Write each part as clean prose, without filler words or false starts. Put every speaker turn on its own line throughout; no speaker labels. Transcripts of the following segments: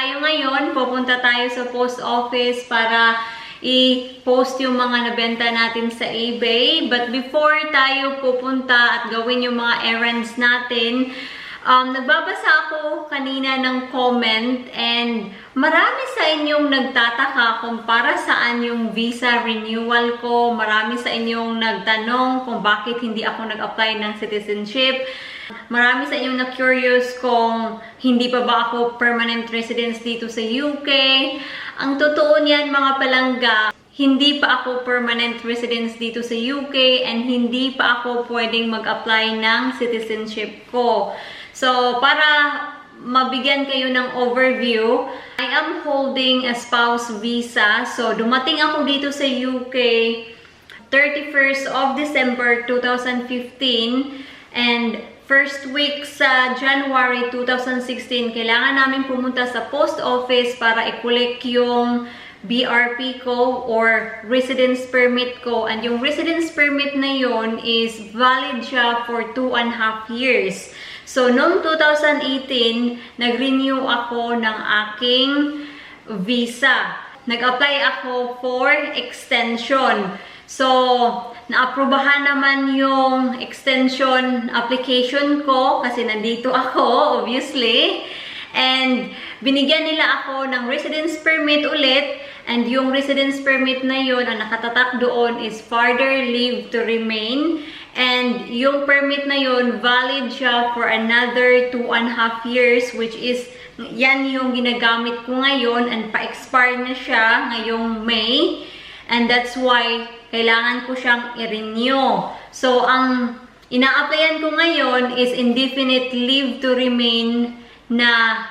tayo ngayon. Pupunta tayo sa post office para i-post yung mga nabenta natin sa eBay. But before tayo pupunta at gawin yung mga errands natin, nagbabasa ako kanina ng comment and marami sa inyong nagtataka kung para saan yung visa renewal ko. Marami sa inyong nagtanong kung bakit hindi ako nag-apply ng citizenship. Marami sa inyong na-curious kung hindi pa ba ako permanent residence dito sa UK. Ang totoo niyan mga palangga, hindi pa ako permanent residence dito sa UK and hindi pa ako pwedeng mag-apply ng citizenship ko. So, para mabigyan kayo ng overview, I am holding a spouse visa. So, dumating ako dito sa UK 31st of December 2015 and first week sa January 2016, kailangan namin pumunta sa post office para i-collect yung BRP ko or residence permit ko. And yung residence permit na yon is valid siya for 2.5 years. So, noong 2018, nag-renew ako ng aking visa. Nag-apply ako for extension. So, naaprubahan naman yung extension application ko kasi nandito ako, obviously. And binigyan nila ako ng residence permit ulit. And yung residence permit na yun, ang nakatatak doon is further leave to remain. And yung permit na yun, valid siya for another 2.5 years, which is, yan yung ginagamit ko ngayon and pa-expire na siya ngayong May. And that's why, kailangan ko siyang i-renew. So, ang ina-applyan ko ngayon is indefinite leave to remain na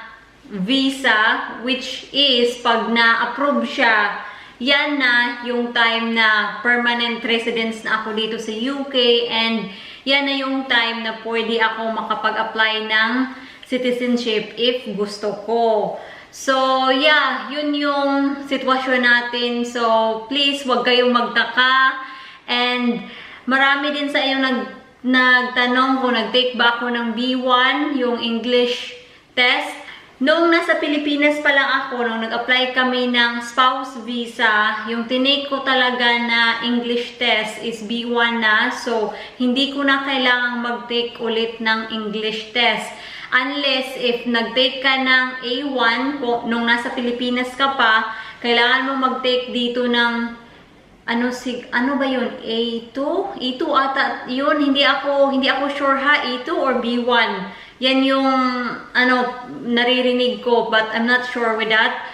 visa, which is, pag na-approve siya, yan na yung time na permanent residence na ako dito sa UK and yan na yung time na pwede ako makapag-apply ng citizenship if gusto ko. So, yeah, yun yung sitwasyon natin. So, please, wag kayong magtaka. And marami din sa inyo nagtanong kung nag-take ba ako ng B1, yung English test. Noong nasa Pilipinas pa lang ako, nung nag-apply kami ng spouse visa, yung tinake ko talaga na English test is B1 na. So, hindi ko na kailangang mag-take ulit ng English test. Unless if nag-take ka ng A1, nung nasa Pilipinas ka pa, kailangan mo mag-take dito ng ano ba yun? A2? A2 ata yun. Hindi ako sure ha, A2 or B1. Yan yung naririnig ko, but I'm not sure with that.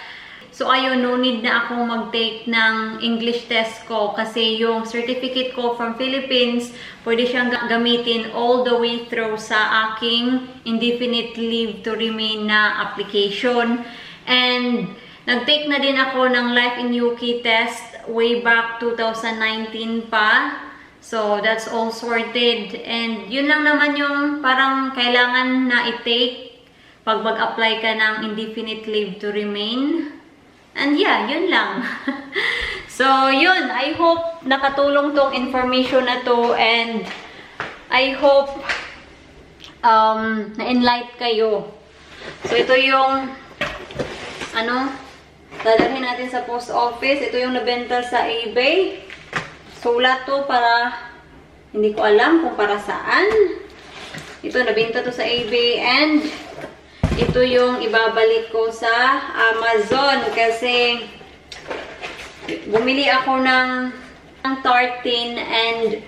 So ayun, no need na akong mag-take ng English test ko kasi yung certificate ko from Philippines, pwede siyang gamitin all the way through sa aking indefinite leave to remain na application. And nag-take na din ako ng Life in UK test way back 2019 pa. So, that's all sorted. And yun lang naman yung parang kailangan na i-take pag mag-apply ka ng indefinite leave to remain. And yeah, yun lang. So, yun. I hope nakatulong tong information na to and I hope na-enlight kayo. So, ito yung dadalhin natin sa post office. Ito yung nabenta sa eBay. Sulat to para, hindi ko alam kung para saan. Ito, nabenta to sa eBay and ito yung ibabalik ko sa Amazon kasi bumili ako ng tartan and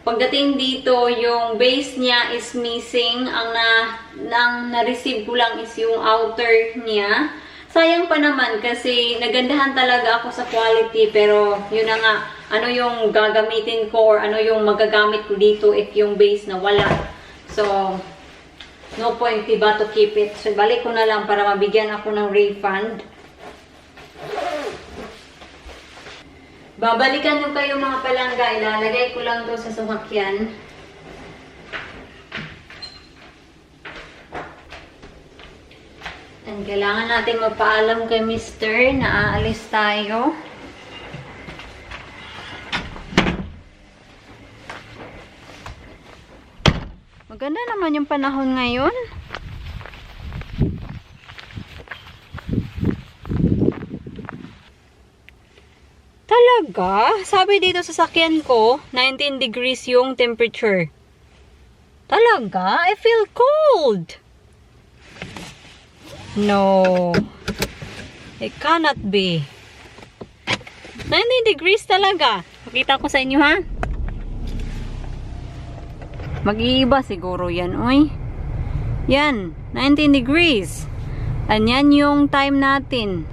pagdating dito, yung base niya is missing. Ang na-receive ko lang is yung outer niya. Sayang pa naman kasi nagandahan talaga ako sa quality pero yun na nga, ano yung gagamitin ko or ano yung magagamit ko dito if yung base na wala. So, no point diba to keep it. So, balik ko na lang para mabigyan ako ng refund. Babalikan nyo kayo mga palangga. Ilalagay ko lang to sa sumakyan. And kailangan natin magpaalam kay Mr. na aalis tayo. Maganda naman yung panahon ngayon. Talaga? Sabi dito sa sakyan ko, 19 degrees yung temperature. Talaga? I feel cold. No. It cannot be. 19 degrees talaga. Pakita ko sa inyo ha. Mag-iiba siguro yan, oy. Yan, 19 degrees. And yan yung time natin.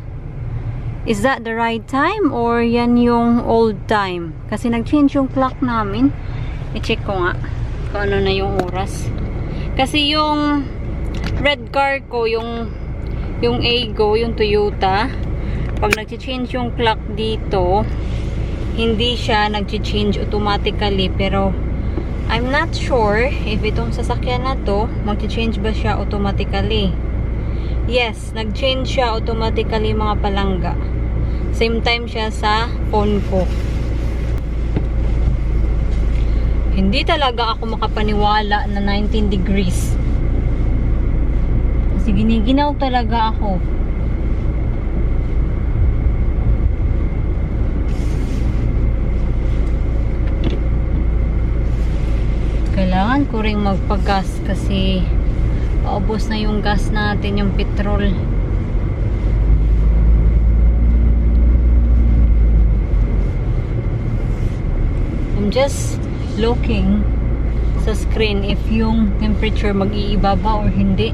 Is that the right time or yan yung old time? Kasi nag-change yung clock namin. I-check ko nga kung ano na yung oras. Kasi yung red car ko, yung Aygo, yung Toyota, pag nag-change yung clock dito, hindi siya nag-change automatically. Pero I'm not sure if itong sasakyan na to, mag-change ba siya automatically. Yes, nag-change siya automatically mga palangga. Same time siya sa phone ko. Hindi talaga ako makapaniwala na 19 degrees. Kasi giniginaw talaga ako. Kailangan ko ring magpagas kasi paubos na yung gas natin, yung petrol. I'm just looking sa screen if yung temperature mag-iiba ba or hindi.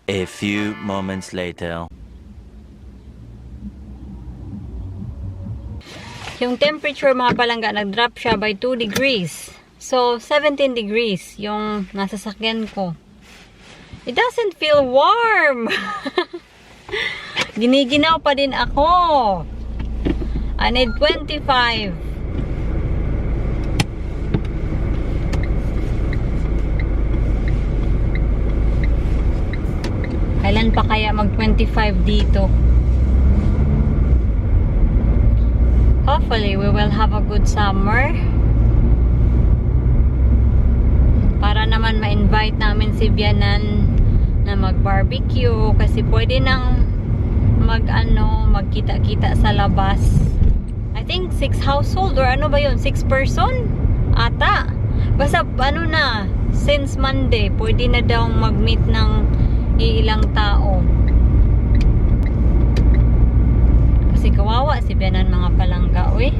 A few moments later.
Yung temperature mga palangga, nag-drop siya by 2 degrees. So, 17 degrees yung nasa sakyan ko. It doesn't feel warm. Giniginaw pa din ako. I need 25. Kailan pa kaya mag-25 dito? Hopefully, we will have a good summer. Para naman ma-invite namin si Bianan na mag-barbecue. Kasi pwede nang magkita-kita sa labas. I think 6 household or ano ba yun? 6 person? Ata. Basta since Monday, pwede na daw mag-meet ng ilang tao. Kasi kawawa si Bianan mga palangga, uy.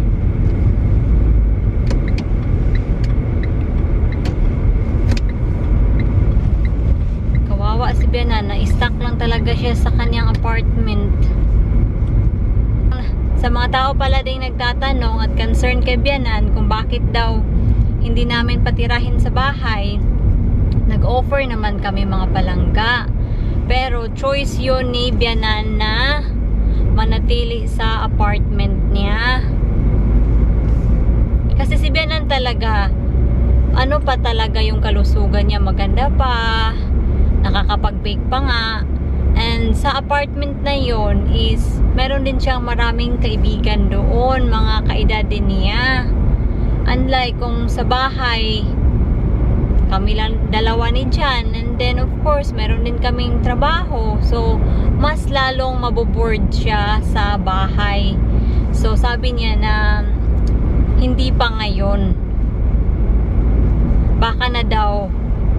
Kawawa si Bianan, na-stuck lang talaga siya sa kanyang apartment. Sa mga tao pala ding nagtatanong at concerned kay Bianan kung bakit daw hindi namin patirahin sa bahay, nag-offer naman kami mga palangga. Pero choice yun ni Bianan na manatili sa apartment niya. Kasi si Bianan talaga, ano pa talaga yung kalusugan niya, maganda pa, nakakapag-bake pa nga. And sa apartment na yon is, meron din siyang maraming kaibigan doon, mga kaedad din niya. Unlike kung sa bahay, kami lang dalawa ni Jan, and then of course meron din kaming trabaho, so mas lalong maboboard siya sa bahay. So sabi niya na hindi pa ngayon, baka na daw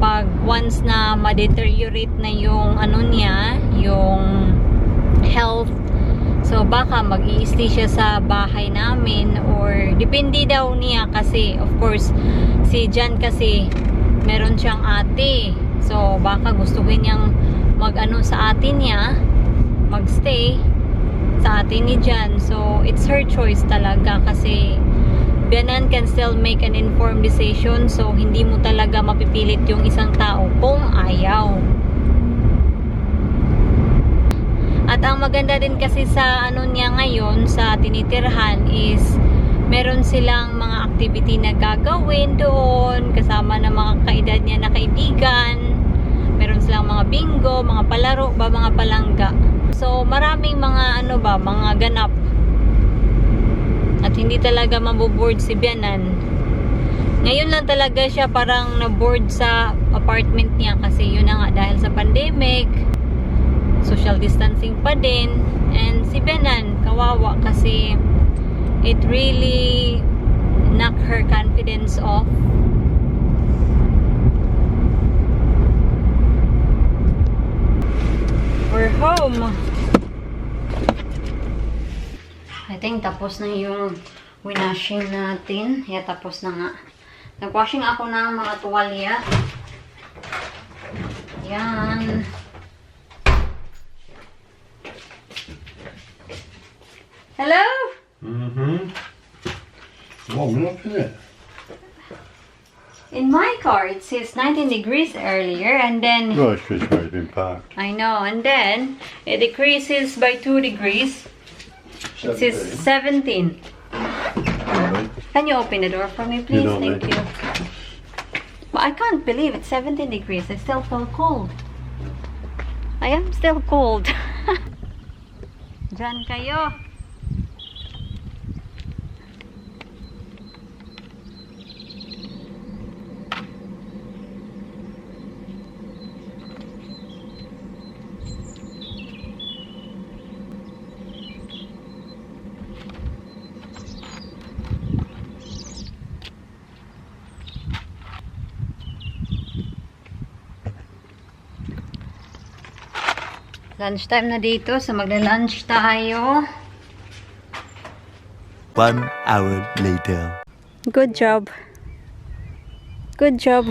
pag once na ma-deteriorate na yung niya, yung health, so baka mag-i-stay siya sa bahay namin, or depende daw niya. Kasi of course si Jan kasi meron siyang ate. So, baka gusto niyang sa ate niya. magstay sa atin ni Jan. So, it's her choice talaga kasi Bianan can still make an informed decision. So, hindi mo talaga mapipilit yung isang tao kung ayaw. At ang maganda din kasi sa ano niya ngayon, sa tinitirhan is meron silang mga activity na gagawin doon kasama ng mga kaedad niya na kaibigan. Meron silang mga bingo, mga palaro ba, mga palangga. So, maraming mga ano ba, mga ganap. At hindi talaga maboboard si Bianan. Ngayon lang talaga siya parang na-board sa apartment niya kasi yun na nga dahil sa pandemic, social distancing pa din. And si Bianan, kawawa kasi it really knocked her confidence off. We're home. I think tapos na yung winashing natin. Yeah, tapos na nga. Nag-washing ako ng mga tuwalya. Yan. Hello?
Warm enough, isn't it?
In my car, it says 19 degrees earlier, and then...
Well, it's just where it's been parked.
I know, and then it decreases by 2 degrees. It says 17. Can you open the door for me, please?
You don't
Thank
need
you. But I can't believe it's 17 degrees. I still feel cold. I am still cold. Diyan kayo. Lunchtime na dito, so magla-lunch tayo.
1 hour later.
Good job. Good job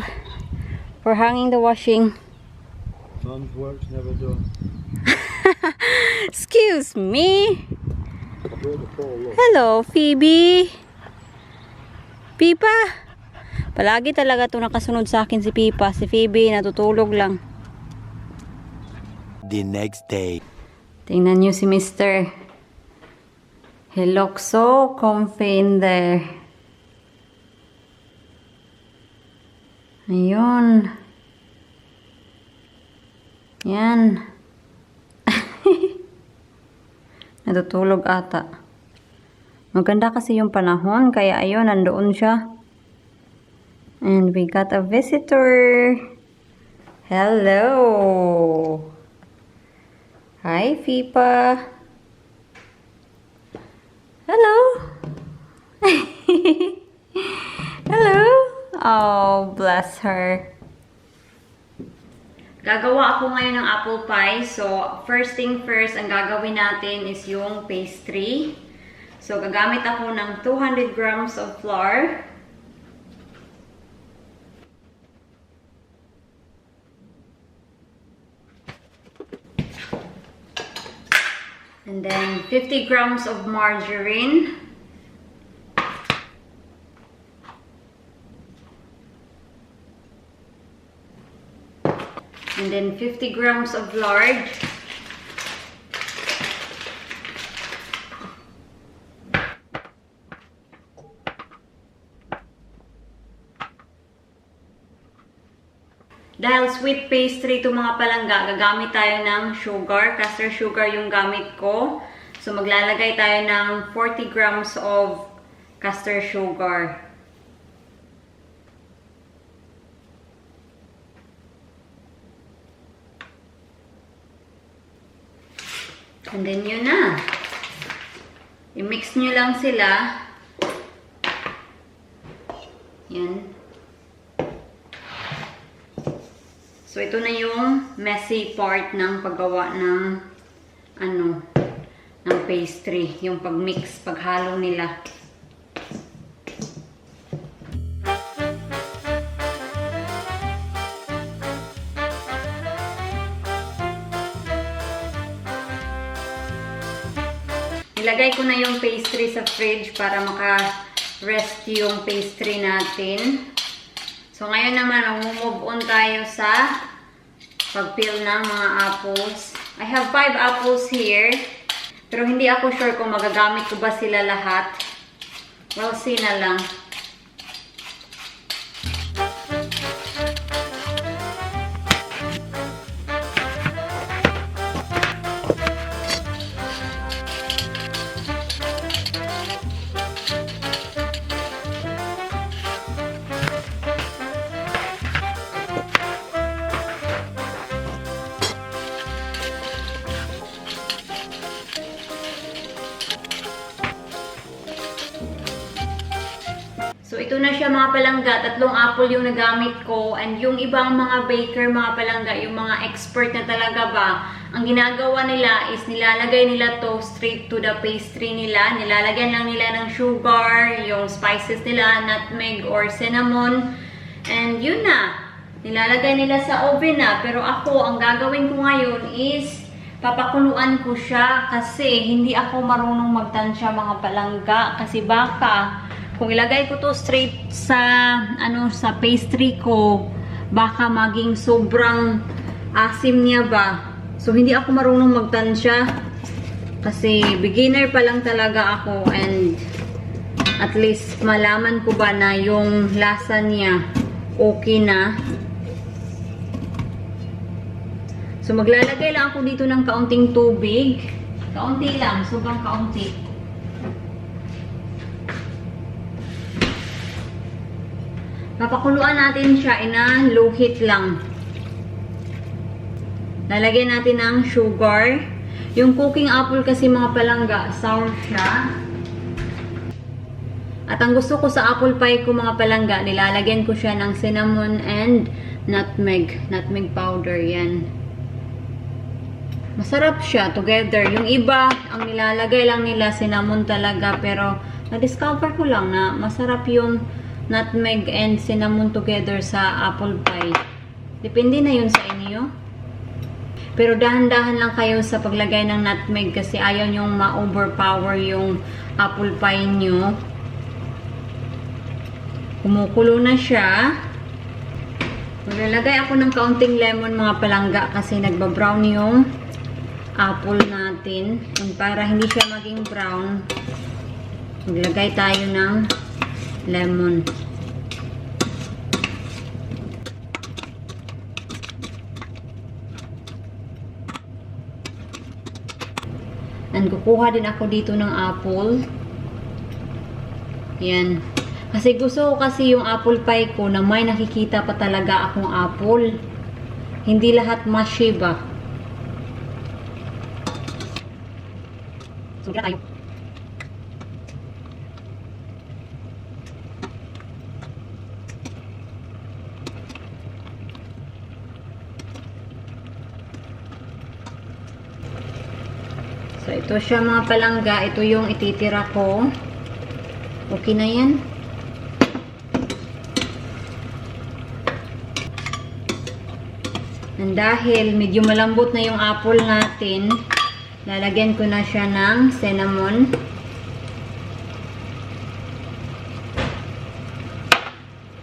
for hanging the washing.
Mum's work's never done.
Excuse me. Hello, Phoebe. Pipa. Palagi talaga ito nakasunod sa akin si Pipa. Si Phoebe natutulog lang.
The next day.
Tingnan niyo si Mr. He looks so comfy in there. Ayun. Yan. Natutulog ata. Maganda kasi yung panahon, kaya ayun, nandoon siya. And we got a visitor. Hello. Hi, Fipa. Hello. Hello. Oh, bless her. Gagawa ako ngayon ng apple pie. So, first thing first, ang gagawin natin is yung pastry. So, gagamit ako ng 200 grams of flour. And then 50 grams of margarine. And then 50 grams of lard. Dahil sweet pastry itong mga palangga, gagamit tayo ng sugar. Caster sugar yung gamit ko. So, maglalagay tayo ng 40 grams of caster sugar. And then yun na. I-mix nyo lang sila. Yan. So, ito na yung messy part ng paggawa ng ng pastry. Yung pag-mix, paghalo nila. Ilagay ko na yung pastry sa fridge para maka-rest yung pastry natin. So, ngayon naman, move on tayo sa pag-peel ng mga apples. I have 5 apples here. Pero hindi ako sure kung magagamit ko ba sila lahat. We'll see na lang. So, ito na siya mga palangga. 3 apple yung nagamit ko. And yung ibang mga baker, mga palangga, yung mga expert na talaga ba, ang ginagawa nila is nilalagay nila to straight to the pastry nila. Nilalagyan lang nila ng sugar, yung spices nila, nutmeg or cinnamon. And yun na. Nilalagay nila sa oven na. Pero ako, ang gagawin ko ngayon is papakuluan ko siya kasi hindi ako marunong magtansya mga palangga. Kasi baka kung ilagay ko to straight sa sa pastry ko, baka maging sobrang asim niya ba. So hindi ako marunong magtansya kasi beginner pa lang talaga ako, and at least malaman ko ba na yung lasa niya okay na. So maglalagay lang ako dito ng kaunting tubig. Kaunti lang, sobrang kaunti. Papakuluan natin siya, ina-low heat lang. Lalagyan natin ng sugar. Yung cooking apple kasi mga palangga, sour siya. At ang gusto ko sa apple pie ko mga palangga, nilalagyan ko siya ng cinnamon and nutmeg. Nutmeg powder, yan. Masarap siya together. Yung iba, ang nilalagay lang nila cinnamon talaga, pero na-discover ko lang na masarap yung nutmeg and cinnamon together sa apple pie. Depende na yun sa inyo. Pero dahan-dahan lang kayo sa paglagay ng nutmeg kasi ayaw nyong ma-overpower yung apple pie nyo. Kumukulo na siya. Maglalagay ako ng kaunting lemon mga palangga kasi nagbabrown yung apple natin. And para hindi siya maging brown, maglagay tayo ng lemon. And kukuha din ako dito ng apple. Yan. Kasi gusto ko kasi yung apple pie ko na may nakikita pa talaga akong apple. Hindi lahat mushy ba. So, tayo. So, ito siya mga palangga. Ito yung ititira ko. Okay na yan. And dahil medyo malambot na yung apple natin, lalagyan ko na siya ng cinnamon.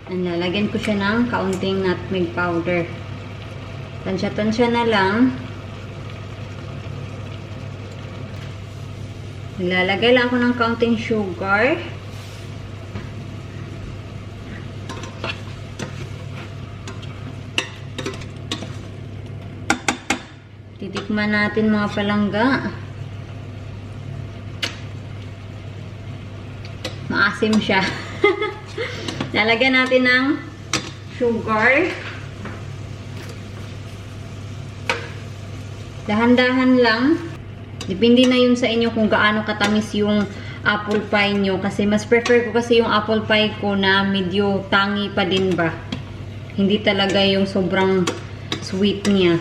And lalagyan ko siya ng kaunting nutmeg powder. Tansya-tansya na lang. Lalagay lang ako ng kaunting sugar. Titikman natin mga palangga. Maasim siya. Lalagyan natin ng sugar. Dahan-dahan lang. Depende na yun sa inyo kung gaano katamis yung apple pie nyo. Kasi mas prefer ko kasi yung apple pie ko na medyo tangi pa din ba. Hindi talaga yung sobrang sweet niya.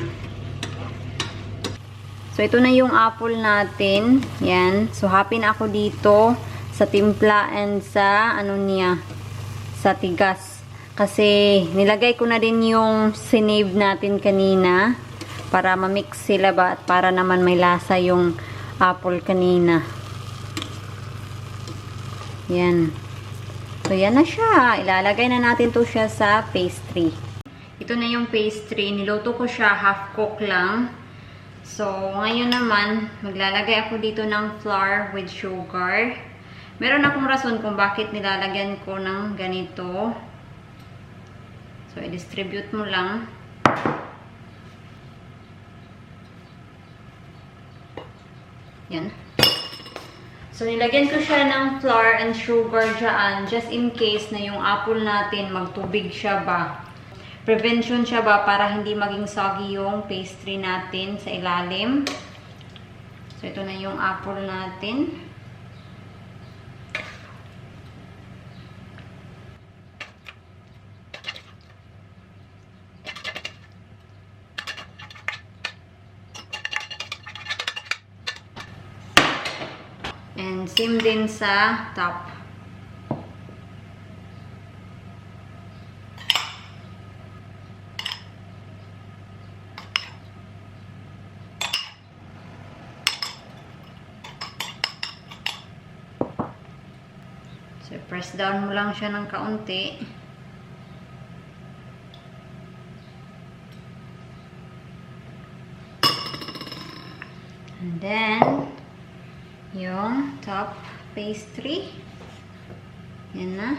So, ito na yung apple natin. Yan. So, happy na ako dito sa timpla and sa ano niya, sa tigas. Kasi nilagay ko na din yung sinave natin kanina para ma-mix sila ba at para naman may lasa yung apple kanina. Yan. So, yan na siya. Ilalagay na natin to siya sa pastry. Ito na yung pastry. Niluto ko siya half cook lang. So, ngayon naman, maglalagay ako dito ng flour with sugar. Meron akong rason kung bakit nilalagyan ko ng ganito. So, i-distribute mo lang. Yan. So, nilagyan ko siya ng flour and sugar dyan, just in case na yung apple natin magtubig siya ba. Prevention siya ba para hindi maging soggy yung pastry natin sa ilalim. So, ito na yung apple natin. And same din sa top. So, press down mo lang siya ng kaunti. And then, yung top pastry. Yan na.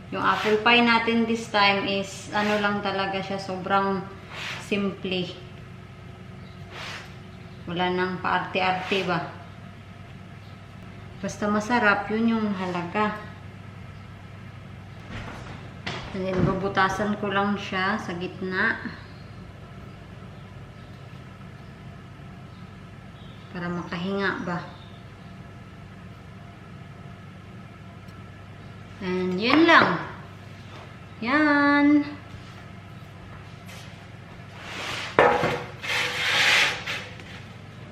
Yung apple pie natin this time is ano lang talaga siya, sobrang simple. Wala nang paarte-arte ba. Basta masarap, yun yung halaga. And then, babutasan ko lang siya sa gitna. Para makahinga ba. And, yun lang. Yan.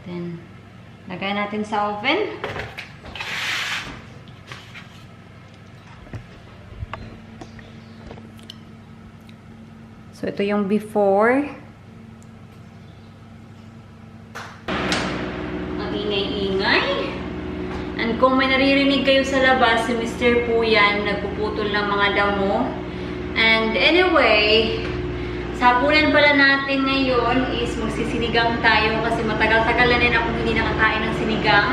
Then, lagay natin sa oven. So, ito yung before. Ang ingay-ingay. And kung may naririnig kayo sa labas, si Mr. po yan, nagpuputol ng mga damo. And anyway, sa hapunan pala natin ngayon is magsisinigang tayo kasi matagal-tagal na rin ako hindi nakakain ng sinigang.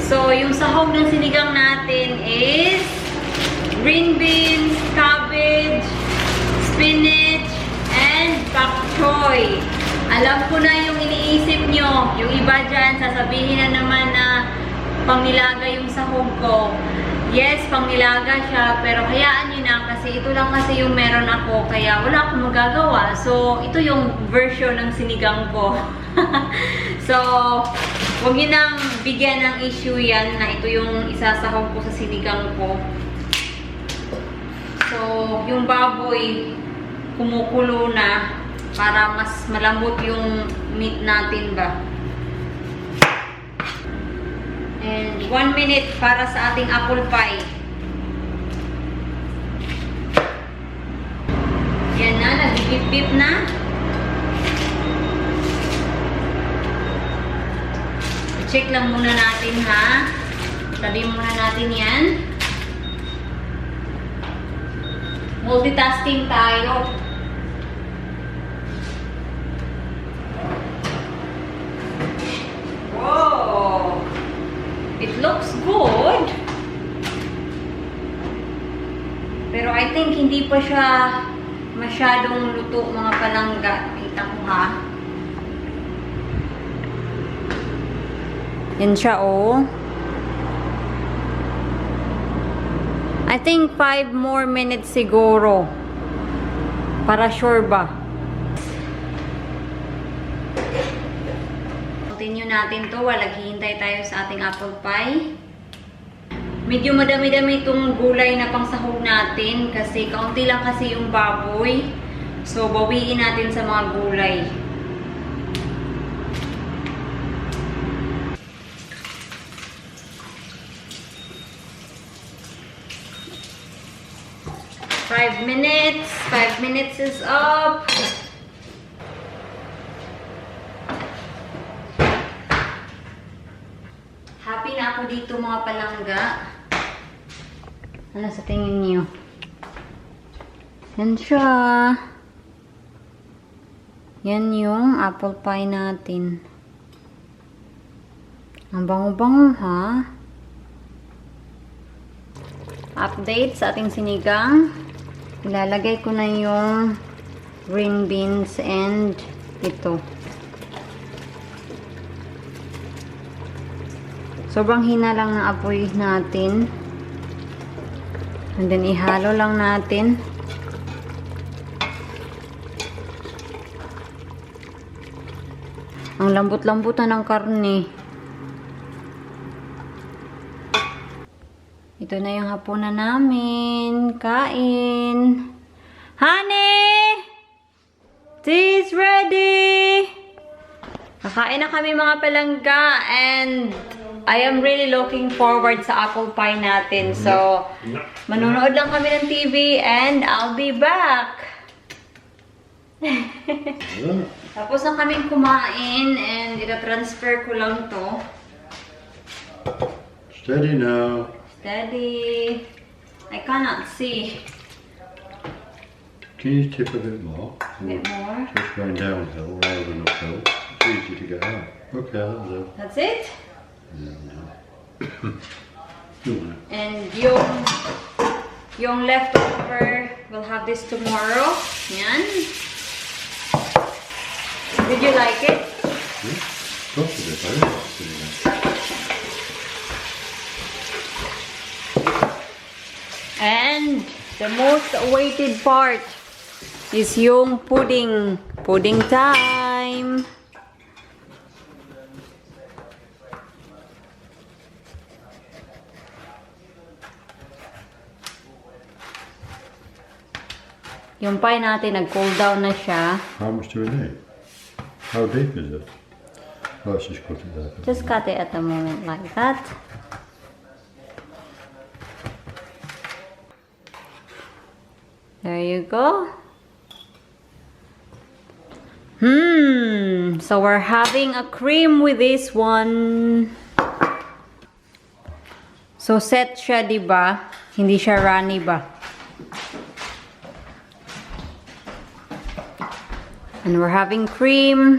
So, yung sahog ng sinigang natin is green beans, cabbage, spinach, and pak choy. Alam ko na yung iniisip nyo. Yung iba dyan, sasabihin na naman na pangnilaga yung sahog ko. Yes, pangnilaga siya, pero hayaan nyo na kasi ito lang kasi yung meron ako, kaya wala akong magagawa. So, ito yung version ng sinigang ko. So, huwag nyo nang bigyan ng issue yan na ito yung isasahog ko sa sinigang ko. So, yung baboy, kumukulo na para mas malambot yung meat natin ba. And 1 minute para sa ating apple pie. Yan na, nag-bip-bip na. I-check lang muna natin ha. Tabi muna natin yan. Multitasking tayo. Wow! It looks good. Pero I think hindi pa siya masyadong luto mga palangga. Kita ko ha. Yan siya oh. I think 5 more minutes siguro. Para sure ba. Continue natin to while naghihintay tayo sa ating apple pie. Medyo madami-dami itong gulay na pangsahog natin kasi kaunti lang kasi yung baboy. So, bawiin natin sa mga gulay. 5 minutes. 5 minutes is up. Happy na ako dito mga palangga. Ano sa tingin niyo? Yan siya. Yan yung apple pie natin. Ang bango-bango ha. Update sa ating sinigang. Ilalagay ko na yung green beans and ito. Sobrang hina lang na apoy natin. And then ihalo lang natin. Ang lambot-lambutan ng karne. Ito na yung hapunan namin. Kain. Honey! Tea is ready! Kakain na kami mga palangga and I am really looking forward sa apple pie natin. So, manonood lang kami ng TV and I'll be back. Tapos na kaming kumain and ita-transfer ko lang to.
Steady now.
Steady. I cannot see.
Can you tip a bit more?
A bit more.
Just going downhill rather than uphill. It's easy to get out. Okay, that's it.
That's it? And yung leftover, we'll have this tomorrow. Yan. Did you like it?
Yeah, got a bit, very nice.
And the most awaited part is yung pudding. Pudding time. Yung pie natin, nag-cool down na siya.
How much do we need? How deep is it? Let's just cut it there.
Just cut it at the moment like that. There you go. So we're having a cream with this one. So set siya, diba? Hindi siya runny ba? And we're having cream.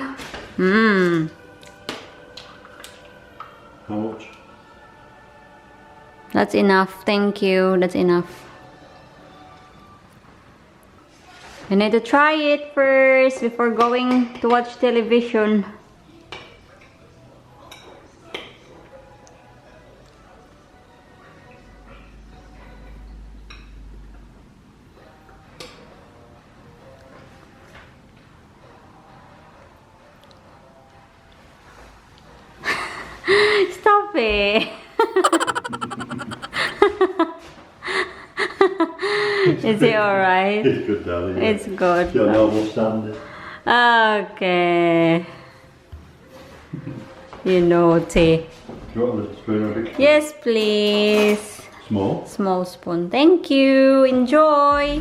How much?
That's enough. Thank you. That's enough. You need to try it first before going to watch television. Stop it. Is it alright?
It's good, darling. Yeah.
It's good.
Your normal standard.
Okay. You naughty.
Do you want a little spoon or a big spoon?
Yes, please.
Small?
Small spoon. Thank you. Enjoy.